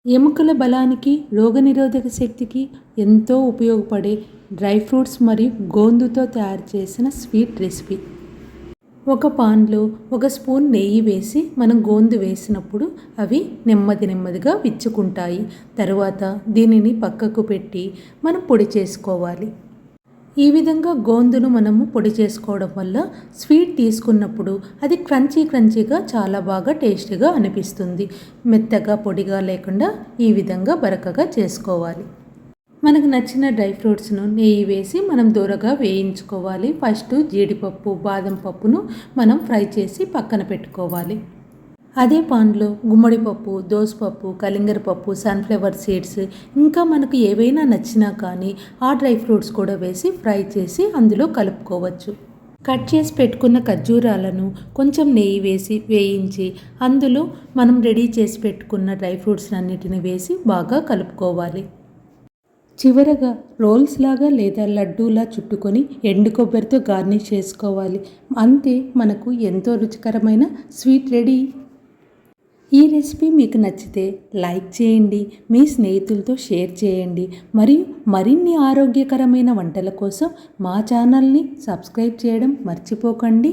ఎముకల బలానికి, రోగనిరోధక శక్తికి ఎంతో ఉపయోగపడే డ్రై ఫ్రూట్స్ మరియు గోందుతో తయారు చేసిన స్వీట్ రెసిపీ. ఒక పాన్లో ఒక స్పూన్ నెయ్యి వేసి మనం గోందు వేసినప్పుడు అవి నెమ్మదిగా విచ్చుకుంటాయి. తరువాత దీనిని పక్కకు పెట్టి మనం పొడి చేసుకోవాలి. ఈ విధంగా గోందును మనము పొడి చేసుకోవడం వల్ల స్వీట్ తీసుకున్నప్పుడు అది క్రంచీగా చాలా బాగా టేస్టీగా అనిపిస్తుంది. మెత్తగా పొడిగా లేకుండా ఈ విధంగా బరకగా చేసుకోవాలి. మనకు నచ్చిన డ్రై ఫ్రూట్స్ను నెయ్యి వేసి మనం దూరగా వేయించుకోవాలి. ఫస్ట్ జీడిపప్పు, బాదం పప్పును మనం ఫ్రై చేసి పక్కన పెట్టుకోవాలి. అదే పాన్లో గుమ్మడి పప్పు, దోసపప్పు, కలింగర పప్పు, సన్ఫ్లవర్ సీడ్స్ ఇంకా మనకు ఏవైనా నచ్చినా కానీ ఆ డ్రై ఫ్రూట్స్ కూడా వేసి ఫ్రై చేసి అందులో కలుపుకోవచ్చు. కట్ చేసి పెట్టుకున్న ఖర్జూరాలను కొంచెం నెయ్యి వేసి వేయించి అందులో మనం రెడీ చేసి పెట్టుకున్న డ్రై ఫ్రూట్స్ అన్నిటిని వేసి బాగా కలుపుకోవాలి. చివరగా రోల్స్ లాగా లేదా లడ్డూలా చుట్టుకొని ఎండు కొబ్బరితో గార్నిష్ చేసుకోవాలి. అంతే, మనకు ఎంతో రుచికరమైన స్వీట్ రెడీ. ఈ రెసిపీ మీకు నచ్చితే లైక్ చేయండి, మీ స్నేహితులతో షేర్ చేయండి. మరియు మరిన్ని ఆరోగ్యకరమైన వంటల కోసం మా ఛానల్ని సబ్స్క్రైబ్ చేయడం మర్చిపోకండి.